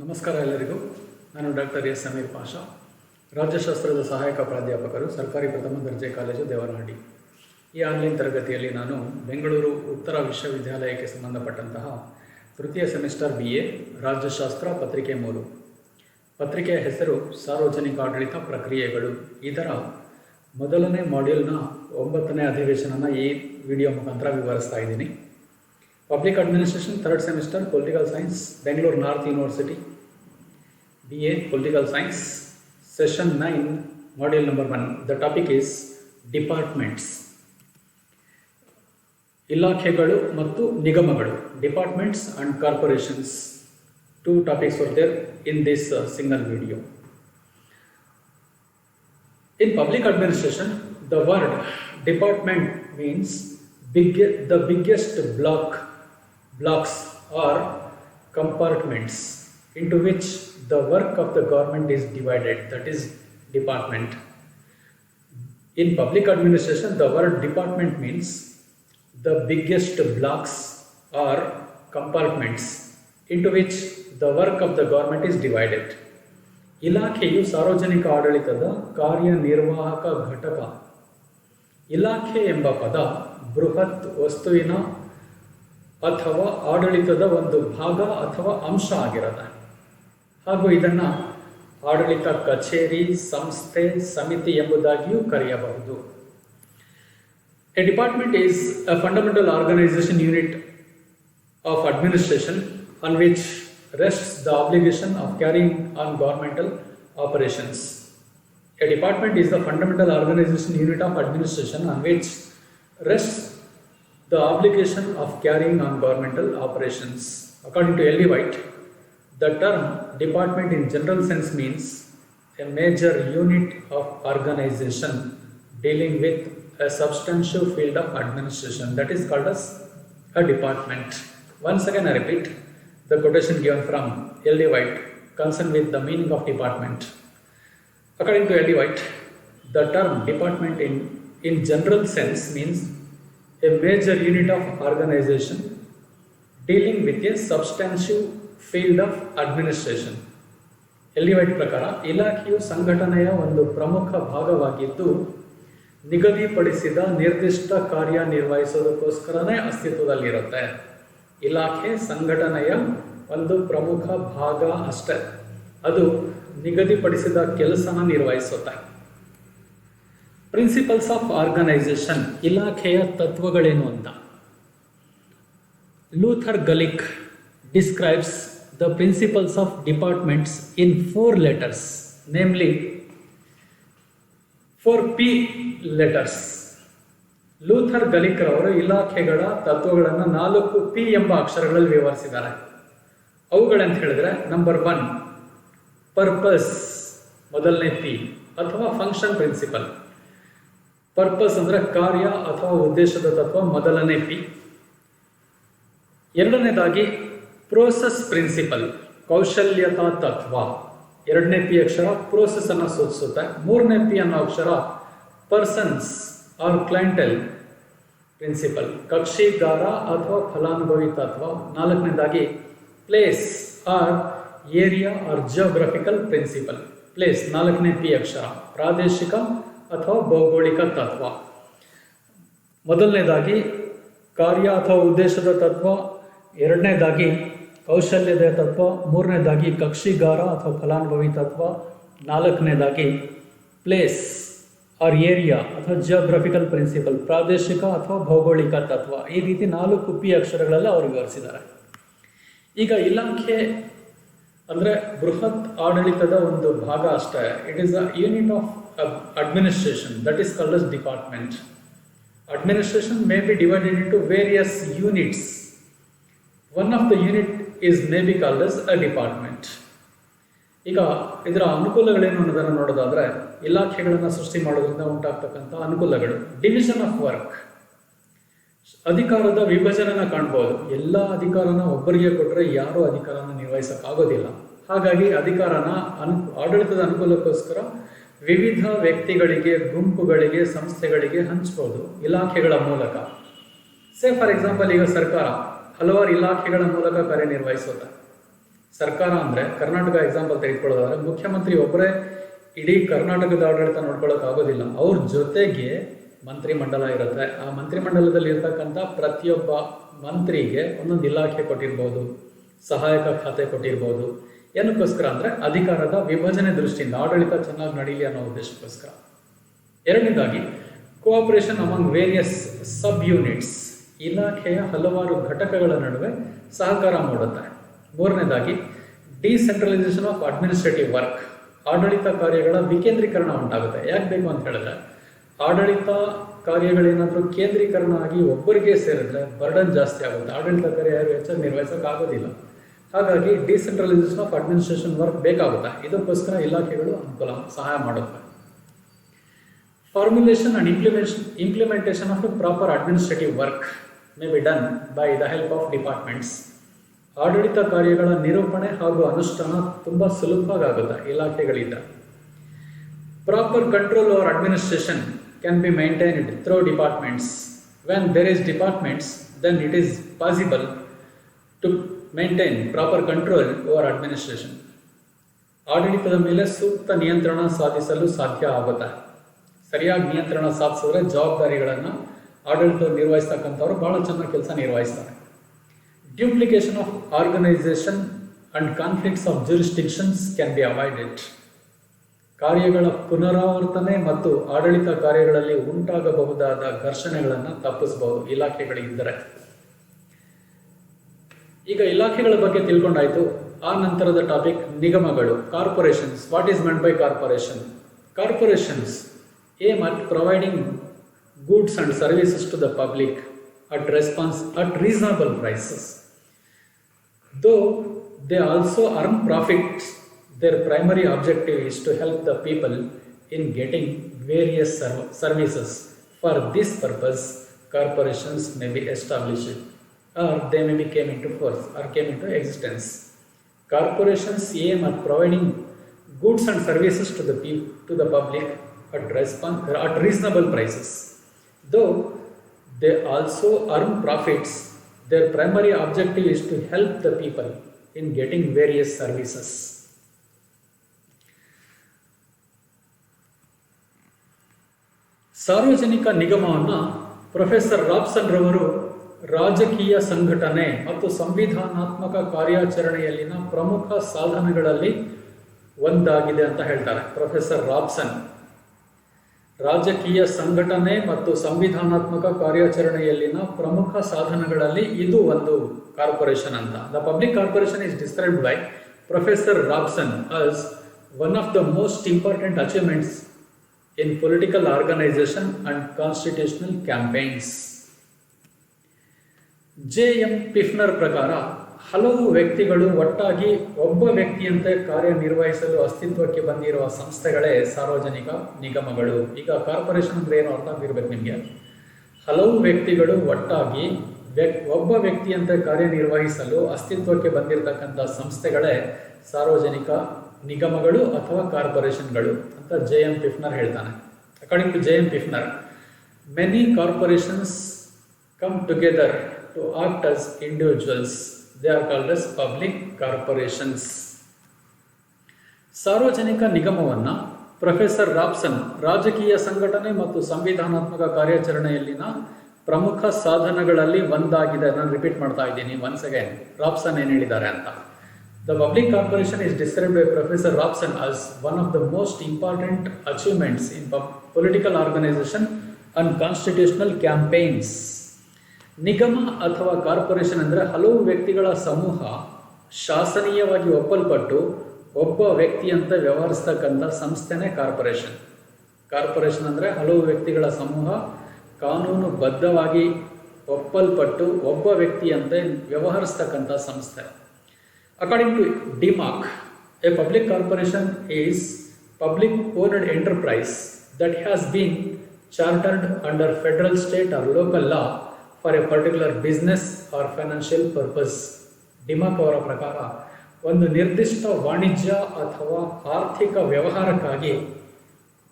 ನಮಸ್ಕಾರ ಎಲ್ಲರಿಗೂ. ನಾನು ಡಾಕ್ಟರ್ ಎಸ್ ಸಮೀರ್ ಪಾಷಾ, ರಾಜ್ಯಶಾಸ್ತ್ರದ ಸಹಾಯಕ ಪ್ರಾಧ್ಯಾಪಕರು, ಸರ್ಕಾರಿ ಪ್ರಥಮ ದರ್ಜೆ ಕಾಲೇಜು ದೇವನಹಳ್ಳಿ. ಈ ಆನ್ಲೈನ್ ತರಗತಿಯಲ್ಲಿ ನಾನು ಬೆಂಗಳೂರು ಉತ್ತರ ವಿಶ್ವವಿದ್ಯಾಲಯಕ್ಕೆ ಸಂಬಂಧಪಟ್ಟಂತಹ ತೃತೀಯ ಸೆಮಿಸ್ಟರ್ BA ರಾಜ್ಯಶಾಸ್ತ್ರ ಪತ್ರಿಕೆ 3 ಪತ್ರಿಕೆಯ ಹೆಸರು ಸಾರ್ವಜನಿಕ ಆಡಳಿತ ಪ್ರಕ್ರಿಯೆಗಳು. ಇದರ ಮೊದಲನೇ ಮಾಡ್ಯೂಲ್ನ 9ನೇ ಅಧಿವೇಶನನ ಈ ವಿಡಿಯೋ ಮುಖಾಂತರ ವಿವರಿಸ್ತಾ ಇದ್ದೀನಿ. Public Administration, 3rd semester, Political Science, Bangalore North University, BA Political Science, Session 9, Module number 1. The topic is Departments. ಇಲಾಖೆಗಳು ಮತ್ತು ನಿಗಮಗಳು, Departments and Corporations. 2 topics were there in this single video. In public administration, the word department means the biggest blocks or compartments into which the work of the government is divided, that is department. In public administration, the word department means the biggest blocks or compartments into which the work of the government is divided. ಇಲಾಖೆಯು ಸಾರ್ವಜನಿಕ ಆಡಳಿತದ ಕಾರ್ಯನಿರ್ವಾಹಕ ಘಟಕ. ಇಲಾಖೆ ಎಂಬ ಪದ ಬೃಹತ್ ವಸ್ತುವಿನ ಅಥವಾ ಆಡಳಿತದ ಒಂದು ಭಾಗ ಅಥವಾ ಅಂಶ ಆಗಿರುತ್ತೆ. ಹಾಗೂ ಇದನ್ನು ಆಡಳಿತ ಕಚೇರಿ, ಸಂಸ್ಥೆ, ಸಮಿತಿ ಎಂಬುದಾಗಿಯೂ ಕರೆಯಬಹುದು. A department is a fundamental organization unit of administration on which rests the obligation of carrying on governmental operations. A department is the fundamental organization unit of administration on which rests the obligation of carrying on governmental operations. According to L.D. White, the term department in general sense means a major unit of organization dealing with a substantial field of administration, that is called as a department. Once again I repeat the quotation given from L.D. White concerned with the meaning of department. According to L.D. White, the term department in general sense means a major unit of organization dealing with a substantial field of administration. L.D. White ಪ್ರಕಾರ ಇಲಾಖೆಯು ಸಂಘಟನೆಯ ಒಂದು ಪ್ರಮುಖ ಭಾಗವಾಗಿದ್ದು ನಿಗದಿಪಡಿಸಿದ ನಿರ್ದಿಷ್ಟ ಕಾರ್ಯ ನಿರ್ವಹಿಸೋದಕ್ಕೋಸ್ಕರನೇ ಅಸ್ತಿತ್ವದಲ್ಲಿರುತ್ತೆ. ಇಲಾಖೆ ಸಂಘಟನೆಯ ಒಂದು ಪ್ರಮುಖ ಭಾಗ ಅಷ್ಟೇ, ಅದು ನಿಗದಿಪಡಿಸಿದ ಕೆಲಸನ ನಿರ್ವಹಿಸುತ್ತೆ. ಪ್ರಿನ್ಸಿಪಲ್ಸ್ ಆಫ್ ಆರ್ಗನೈಸೇಷನ್, ಇಲಾಖೆಯ ತತ್ವಗಳೇನು ಅಂತ. Luther Gulick describes the principles of departments in 4 letters, namely 4 P letters. Luther Gulick ರವರು ಇಲಾಖೆಗಳ ತತ್ವಗಳನ್ನು 4 P ಎಂಬ ಅಕ್ಷರಗಳಲ್ಲಿ ವಿವರಿಸಿದ್ದಾರೆ. ಅವುಗಳಂತ ಹೇಳಿದ್ರೆ, ನಂಬರ್ 1 ಪರ್ಪಸ್, ಮೊದಲನೇ P ಅಥವಾ ಫಂಕ್ಷನ್ ಪ್ರಿನ್ಸಿಪಲ್. ಪರ್ಪಸ್ ಅಂದರೆ ಕಾರ್ಯ ಅಥವಾ ಉದ್ದೇಶದ ತತ್ವ, ಮೊದಲನೇ P. ಎರಡನೇದಾಗಿ ಪ್ರೋಸೆಸ್ ಪ್ರಿನ್ಸಿಪಲ್, ಕೌಶಲ್ಯತಾ ತತ್ವ. 2ನೇ P ಅಕ್ಷರ ಪ್ರೋಸೆಸ್ ಅನ್ನು ಸೂಚಿಸುತ್ತೆ. 3ನೇ P ಅನ್ನೋ ಅಕ್ಷರ ಪರ್ಸನ್ಸ್ ಆರ್ ಕ್ಲೈಂಟೆಲ್ ಪ್ರಿನ್ಸಿಪಲ್, ಕಕ್ಷಿಗಾರ ಅಥವಾ ಫಲಾನುಭವಿ ತತ್ವ. 4ನೇದಾಗಿ place or area or geographical principle. Place 4ನೇ P ಅಕ್ಷರ ಪ್ರಾದೇಶಿಕ ಅಥವಾ ಭೌಗೋಳಿಕ ತತ್ವ. ಮೊದಲನೇದಾಗಿ ಕಾರ್ಯ ಅಥವಾ ಉದ್ದೇಶದ ತತ್ವ, 2ನೇದಾಗಿ ಕೌಶಲ್ಯದ ತತ್ವ, 3ನೇದಾಗಿ ಕಕ್ಷಿಗಾರ ಅಥವಾ ಫಲಾನುಭವಿ ತತ್ವ, 4ನೇದಾಗಿ ಪ್ಲೇಸ್ ಆರ್ ಏರಿಯಾ ಅಥವಾ ಜಿಯೋಗ್ರಫಿಕಲ್ ಪ್ರಿನ್ಸಿಪಲ್, ಪ್ರಾದೇಶಿಕ ಅಥವಾ ಭೌಗೋಳಿಕ ತತ್ವ. ಈ ರೀತಿ 4 P ಅಕ್ಷರಗಳಲ್ಲಿ ಅವರು ವಿವರಿಸಿದ್ದಾರೆ. ಈಗ ಇಲಾಖೆ ಅಂದರೆ ಬೃಹತ್ ಆಡಳಿತದ ಒಂದು ಭಾಗ ಅಷ್ಟೇ. It is a unit of administration, that is called as department. Administration may be divided into various units. One of the unit may be called as a department. ಈಗ ಇದರ ಅನುಕೂಲಗಳೇನು ಅನ್ನೋದನ್ನು ನೋಡೋದಾದ್ರೆ, ಇಲಾಖೆಗಳನ್ನು ಸೃಷ್ಟಿ ಮಾಡೋದ್ರಿಂದ ಉಂಟಾಗ್ತಕ್ಕಂಥ ಅನುಕೂಲಗಳು. ಡಿವಿಷನ್ ಆಫ್ ವರ್ಕ್, ಅಧಿಕಾರದ ವಿಭಜನೆನ ಕಾಣ್ಬೋದು. ಎಲ್ಲ ಅಧಿಕಾರನ ಒಬ್ಬರಿಗೆ ಕೊಟ್ಟರೆ ಯಾರೂ ಅಧಿಕಾರನ ನಿರ್ವಹಿಸೋಕ್ಕಾಗೋದಿಲ್ಲ. ಹಾಗಾಗಿ ಅಧಿಕಾರನ ಆಡಳಿತದ ಅನುಕೂಲಕ್ಕೋಸ್ಕರ ವಿವಿಧ ವ್ಯಕ್ತಿಗಳಿಗೆ, ಗುಂಪುಗಳಿಗೆ, ಸಂಸ್ಥೆಗಳಿಗೆ ಹಂಚ್ಬೋದು ಇಲಾಖೆಗಳ ಮೂಲಕ. ಫಾರ್ ಎಕ್ಸಾಂಪಲ್, ಈಗ ಸರ್ಕಾರ ಹಲವಾರು ಇಲಾಖೆಗಳ ಮೂಲಕ ಕಾರ್ಯನಿರ್ವಹಿಸುತ್ತೆ. ಸರ್ಕಾರ ಅಂದರೆ ಕರ್ನಾಟಕ ಎಕ್ಸಾಂಪಲ್ ತೆಗೆದುಕೊಳ್ಳೋದಾದ್ರೆ ಮುಖ್ಯಮಂತ್ರಿ ಒಬ್ಬರೇ ಇಡೀ ಕರ್ನಾಟಕದ ಆಡಳಿತ ನೋಡ್ಕೊಳ್ಳೋಕ್ಕಾಗೋದಿಲ್ಲ. ಅವ್ರ ಜೊತೆಗೆ ಮಂತ್ರಿಮಂಡಲ ಇರುತ್ತೆ. ಆ ಮಂತ್ರಿಮಂಡಲದಲ್ಲಿ ಇರ್ತಕ್ಕಂಥ ಪ್ರತಿಯೊಬ್ಬ ಮಂತ್ರಿಗೆ ಒಂದೊಂದು ಇಲಾಖೆ ಕೊಟ್ಟಿರ್ಬೋದು, ಸಹಾಯಕ ಖಾತೆ ಕೊಟ್ಟಿರ್ಬೋದು. ಏನಕ್ಕೋಸ್ಕರ ಅಂದರೆ ಅಧಿಕಾರದ ವಿಭಜನೆ ದೃಷ್ಟಿಯಿಂದ ಆಡಳಿತ ಚೆನ್ನಾಗಿ ನಡೀಲಿ ಅನ್ನೋ ಉದ್ದೇಶಕ್ಕೋಸ್ಕರ. ಎರಡನೇದಾಗಿ ಕೋಆಪರೇಷನ್ ಅಮಾಂಗ್ ವೇರಿಯಸ್ ಸಬ್ ಯೂನಿಟ್ಸ್, ಇಲಾಖೆಯ ಹಲವಾರು ಘಟಕಗಳ ನಡುವೆ ಸಹಕಾರ ಮೂಡುತ್ತೆ. ಮೂರನೇದಾಗಿ ಡಿಸೆಂಟ್ರಲೈಸೇಷನ್ ಆಫ್ ಅಡ್ಮಿನಿಸ್ಟ್ರೇಟಿವ್ ವರ್ಕ್, ಆಡಳಿತ ಕಾರ್ಯಗಳ ವಿಕೇಂದ್ರೀಕರಣ ಉಂಟಾಗುತ್ತೆ. ಯಾಕೆ ಬೇಕು ಅಂತ ಹೇಳಿದ್ರೆ ಆಡಳಿತ ಕಾರ್ಯಗಳೇನಾದರೂ ಕೇಂದ್ರೀಕರಣ ಆಗಿ ಒಬ್ಬರಿಗೆ ಸೇರಿದ್ರೆ ಬರ್ಡನ್ ಜಾಸ್ತಿ ಆಗುತ್ತೆ, ಆಡಳಿತ ಕಾರ್ಯ ಯಾರು ಹೆಚ್ಚಾಗಿ ನಿರ್ವಹಿಸೋಕ್ಕಾಗೋದಿಲ್ಲ. ಹಾಗಾಗಿ ಡಿಸೆಂಟ್ರಲೈಸೇಷನ್ ಆಫ್ ಅಡ್ಮಿನಿಸ್ಟ್ರೇಷನ್ ವರ್ಕ್ ಬೇಕಾಗುತ್ತೆ. ಇದಕ್ಕೋಸ್ಕರ ಇಲಾಖೆಗಳು ಅನುಕೂಲ ಸಹಾಯ ಮಾಡುತ್ತವೆ. Formulation and implementation of proper administrative work may be done by the help of departments. ಆಡಳಿತ ಕಾರ್ಯಗಳ ನಿರೂಪಣೆ ಹಾಗೂ ಅನುಷ್ಠಾನ ತುಂಬ ಸುಲಭವಾಗುತ್ತೆ ಇಲಾಖೆಗಳಿಂದ. Proper control over administration can be maintained through departments. When there is departments, then it is possible to maintain proper control over administration. ಆಡಳಿತದ ಮೇಲೆ ಸೂಕ್ತ ನಿಯಂತ್ರಣ ಸಾಧಿಸಲು ಸಾಧ್ಯ ಆಗುತ್ತೆ. ಸರಿಯಾಗಿ ನಿಯಂತ್ರಣ ಸಾಧಿಸಿದ್ರೆ ಜವಾಬ್ದಾರಿಗಳನ್ನು ಆಡಳಿತ ನಿರ್ವಹಿಸ್ತಕ್ಕಂಥವ್ರು ಭಾಳ ಚೆನ್ನಾಗಿ ಕೆಲಸ ನಿರ್ವಹಿಸ್ತಾರೆ. Duplication of organisation and conflicts of jurisdictions can be avoided. ಕಾರ್ಯಗಳ ಪುನರಾವರ್ತನೆ ಮತ್ತು ಆಡಳಿತ ಕಾರ್ಯಗಳಲ್ಲಿ ಉಂಟಾಗಬಹುದಾದ ಘರ್ಷಣೆಗಳನ್ನು ತಪ್ಪಿಸಬಹುದು ಇಲಾಖೆಗಳಿದ್ದರೆ. ಈಗ ಇಲಾಖೆಗಳ ಬಗ್ಗೆ ತಿಳ್ಕೊಂಡಾಯ್ತು. ಆ ನಂತರದ ಟಾಪಿಕ್ ನಿಗಮಗಳು, corporations. What is meant by corporation? Corporations aim at providing goods and services to the public at reasonable prices. Though they also earn profits, their primary objective is to help the people in getting various services. For this purpose, corporations may be established or they may be came into force or came into existence. Corporations aim at providing goods and services to the public at reasonable prices. Though they also earn profits, their primary objective is to help the people in getting various services. ಸಾರ್ವಜನಿಕ ನಿಗಮವನ್ನು professor ರಾಬ್ಸನ್ ರವರು ರಾಜಕೀಯ ಸಂಘಟನೆ ಮತ್ತು ಸಂವಿಧಾನಾತ್ಮಕ ಕಾರ್ಯಾಚರಣೆಯಲ್ಲಿನ ಪ್ರಮುಖ ಸಾಧನಗಳಲ್ಲಿ ಒಂದಾಗಿದೆ ಅಂತ ಹೇಳ್ತಾರೆ. ಪ್ರೊಫೆಸರ್ ರಾಬ್ಸನ್ ರಾಜಕೀಯ ಸಂಘಟನೆ ಮತ್ತು ಸಂವಿಧಾನಾತ್ಮಕ ಕಾರ್ಯಾಚರಣೆಯಲ್ಲಿನ ಪ್ರಮುಖ ಸಾಧನಗಳಲ್ಲಿ ಇದು ಒಂದು ಕಾರ್ಪೊರೇಷನ್ ಅಂತ. The public corporation is described by professor Robson as one of the most important achievements in political organization and constitutional campaigns. J.M. ಪಿಫ್ನರ್ ಪ್ರಕಾರ ಹಲವು ವ್ಯಕ್ತಿಗಳು ಒಟ್ಟಾಗಿ ಒಬ್ಬ ವ್ಯಕ್ತಿಯಂತೆ ಕಾರ್ಯನಿರ್ವಹಿಸಲು ಅಸ್ತಿತ್ವಕ್ಕೆ ಬಂದಿರುವ ಸಂಸ್ಥೆಗಳೇ ಸಾರ್ವಜನಿಕ ನಿಗಮಗಳು. ಈಗ ಕಾರ್ಪೊರೇಷನ್ ಅಂದರೆ ಏನು ಅರ್ಥ ಆಗಿರ್ಬೇಕು ನಿಮಗೆ. ಹಲವು ವ್ಯಕ್ತಿಗಳು ಒಟ್ಟಾಗಿ ಒಬ್ಬ ವ್ಯಕ್ತಿಯಂತೆ ಕಾರ್ಯನಿರ್ವಹಿಸಲು ಅಸ್ತಿತ್ವಕ್ಕೆ ಬಂದಿರತಕ್ಕಂಥ ಸಂಸ್ಥೆಗಳೇ ಸಾರ್ವಜನಿಕ ನಿಗಮಗಳು ಅಥವಾ ಕಾರ್ಪೊರೇಷನ್ಗಳು ಅಂತ J.M. ಪಿಫ್ನರ್ ಹೇಳ್ತಾನೆ. According to J.M. Pfiffner, many corporations come together to act as individuals. They are called as public corporations. ಸಾರ್ವಜನಿಕ ನಿಗಮವನ್ನು ಪ್ರೊಫೆಸರ್ ರಾಬ್ಸನ್ ರಾಜಕೀಯ ಸಂಘಟನೆ ಮತ್ತು ಸಂವಿಧಾನಾತ್ಮಕ ಕಾರ್ಯಾಚರಣೆಯಲ್ಲಿನ ಪ್ರಮುಖ ಸಾಧನಗಳಲ್ಲಿ ಒಂದಾಗಿದೆ. ನಾನು ರಿಪೀಟ್ ಮಾಡ್ತಾ ಇದ್ದೀನಿ ಒನ್ಸ್ ಅಗೈನ್. ರಾಬ್ಸನ್ ಏನು ಹೇಳಿದ್ದಾರೆ ಅಂತ. The public corporation is described by Professor Robson as one of the most important achievements in political organization and constitutional campaigns. ನಿಗಮ ಅಥವಾ ಕಾರ್ಪೊರೇಷನ್ ಅಂದರೆ ಹಲವು ವ್ಯಕ್ತಿಗಳ ಸಮೂಹ ಶಾಸನೀಯವಾಗಿ ಒಪ್ಪಲ್ಪಟ್ಟು ಒಬ್ಬ ವ್ಯಕ್ತಿಯಂತೆ ವ್ಯವಹರಿಸ್ತಕ್ಕಂಥ ಸಂಸ್ಥೆನೇ ಕಾರ್ಪೊರೇಷನ್. ಕಾರ್ಪೊರೇಷನ್ ಅಂದರೆ ಹಲವು ವ್ಯಕ್ತಿಗಳ ಸಮೂಹ ಕಾನೂನುಬದ್ಧವಾಗಿ ಒಪ್ಪಲ್ಪಟ್ಟು ಒಬ್ಬ ವ್ಯಕ್ತಿಯಂತೆ ವ್ಯವಹರಿಸ್ತಕ್ಕಂಥ ಸಂಸ್ಥೆ. According to DMARC, a public corporation is public owned enterprise that has been chartered under federal, state or local law for a particular business or financial purpose. DMARC ಅವರ ಪ್ರಕಾರ ಒಂದು ನಿರ್ದಿಷ್ಟ ವಾಣಿಜ್ಯ ಅಥವಾ ಆರ್ಥಿಕ ವ್ಯವಹಾರಕ್ಕಾಗಿ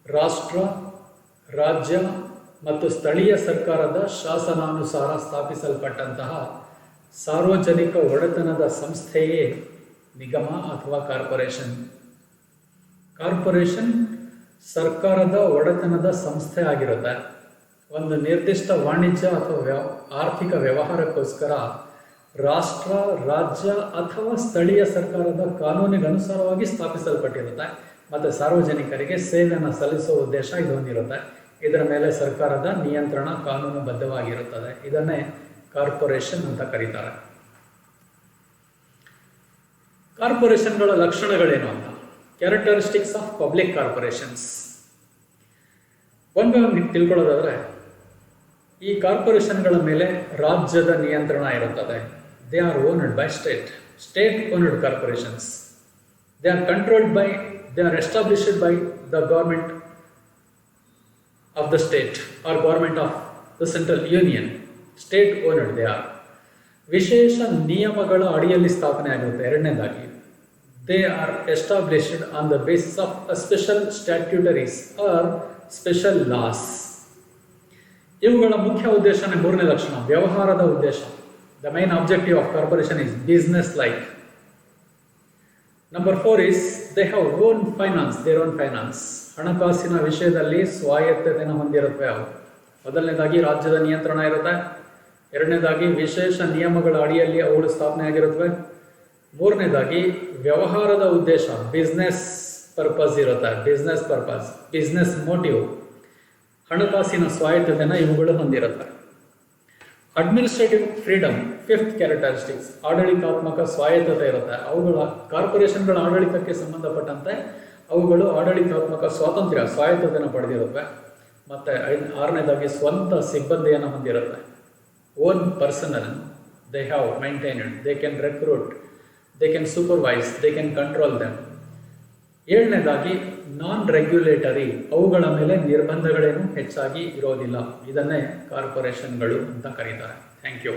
ರಾಷ್ಟ್ರ, ರಾಜ್ಯ ಮತ್ತು ಸ್ಥಳೀಯ ಸರ್ಕಾರದ ಶಾಸನಾನುಸಾರ ಸ್ಥಾಪಿಸಲ್ಪಟ್ಟಂತಹ ಸಾರ್ವಜನಿಕ ಒಡೆತನದ ಸಂಸ್ಥೆಯೇ ನಿಗಮ ಅಥವಾ ಕಾರ್ಪೊರೇಷನ್. ಕಾರ್ಪೊರೇಷನ್ ಸರ್ಕಾರದ ಒಡೆತನದ ಸಂಸ್ಥೆ ಆಗಿರುತ್ತೆ. ಒಂದು ನಿರ್ದಿಷ್ಟ ವಾಣಿಜ್ಯ ಅಥವಾ ಆರ್ಥಿಕ ವ್ಯವಹಾರಕ್ಕೋಸ್ಕರ ರಾಷ್ಟ್ರ, ರಾಜ್ಯ ಅಥವಾ ಸ್ಥಳೀಯ ಸರ್ಕಾರದ ಕಾನೂನಿಗನುಸಾರವಾಗಿ ಸ್ಥಾಪಿಸಲ್ಪಟ್ಟಿರುತ್ತೆ ಮತ್ತು ಸಾರ್ವಜನಿಕರಿಗೆ ಸೇವೆಯನ್ನು ಸಲ್ಲಿಸುವ ಉದ್ದೇಶ ಇದು ಹೊಂದಿರುತ್ತೆ. ಇದರ ಮೇಲೆ ಸರ್ಕಾರದ ನಿಯಂತ್ರಣ ಕಾನೂನುಬದ್ಧವಾಗಿರುತ್ತದೆ. ಇದನ್ನೇ ಕಾರ್ಪೊರೇಷನ್ ಅಂತ ಕರೀತಾರೆ. ಕಾರ್ಪೊರೇಷನ್ಗಳ ಲಕ್ಷಣಗಳೇನು ಅಂತ, ಕ್ಯಾರೆಕ್ಟರಿಸ್ಟಿಕ್ಸ್ ಆಫ್ ಪಬ್ಲಿಕ್ ಕಾರ್ಪೊರೇಷನ್ಸ್. ಒಂದು ತಿಳ್ಕೊಳ್ಳೋದಾದರೆ, ಈ ಕಾರ್ಪೊರೇಷನ್ಗಳ ಮೇಲೆ ರಾಜ್ಯದ ನಿಯಂತ್ರಣ ಇರುತ್ತದೆ. They are owned by state owned corporations. They are controlled by, they are established by the government of the state or government of the central union. State owned they are. ವಿಶೇಷ ನಿಯಮಗಳ ಅಡಿಯಲ್ಲಿ ಸ್ಥಾಪನೆ ಆಗಿರುತ್ತೆ. ಎರಡನೇದಾಗಿ, they are established on the basis of a special statutories or special laws. ಇವುಗಳ ಮುಖ್ಯ ಉದ್ದೇಶನೇ ಮೂರನೇ ಲಕ್ಷಣ, ವ್ಯವಹಾರದ ಉದ್ದೇಶ. The main objective of corporation is business like. Number 4 is they have own finance, their own finance. ಹಣಕಾಸಿನ ವಿಷಯದಲ್ಲಿ ಸ್ವಾಯತ್ತತೆಯನ್ನು ಹೊಂದಿರುತ್ತವೆ ಅವು. ಮೊದಲನೇದಾಗಿ ರಾಜ್ಯದ ನಿಯಂತ್ರಣ ಇರುತ್ತೆ. ಎರಡನೇದಾಗಿ ವಿಶೇಷ ನಿಯಮಗಳ ಅಡಿಯಲ್ಲಿ ಅವುಗಳು ಸ್ಥಾಪನೆ ಆಗಿರುತ್ತವೆ. ಮೂರನೇದಾಗಿ ವ್ಯವಹಾರದ ಉದ್ದೇಶ, ಬಿಸ್ನೆಸ್ ಪರ್ಪಸ್ ಇರುತ್ತೆ. ಬಿಸ್ನೆಸ್ ಪರ್ಪಸ್, ಬಿಸ್ನೆಸ್ ಮೋಟಿವ್, ಹಣಕಾಸಿನ ಸ್ವಾಯತ್ತತೆಯನ್ನು ಇವುಗಳು ಹೊಂದಿರುತ್ತೆ. Administrative freedom, 5th characteristics. ಆಡಳಿತಾತ್ಮಕ ಸ್ವಾಯತ್ತತೆ ಇರುತ್ತೆ. ಅವುಗಳ ಕಾರ್ಪೊರೇಷನ್ಗಳ ಆಡಳಿತಕ್ಕೆ ಸಂಬಂಧಪಟ್ಟಂತೆ ಅವುಗಳು ಆಡಳಿತಾತ್ಮಕ ಸ್ವಾಯತ್ತತೆಯನ್ನು ಪಡೆದಿರುತ್ತವೆ. ಮತ್ತು 6ನೇದಾಗಿ ಸ್ವಂತ ಸಿಬ್ಬಂದಿಯನ್ನು ಹೊಂದಿರುತ್ತೆ. Own personnel, they have maintained, they can recruit, they can supervise, they can control them. 7ನೇದಾಗಿ ನಾನ್ ರೆಗ್ಯುಲೇಟರಿ, ಅವುಗಳ ಮೇಲೆ ನಿರ್ಬಂಧಗಳೇನು ಹೆಚ್ಚಾಗಿ ಇರೋದಿಲ್ಲ. ಇದನ್ನೇ ಕಾರ್ಪೊರೇಷನ್ಗಳು ಅಂತ ಕರೀತಾರೆ. Thank you.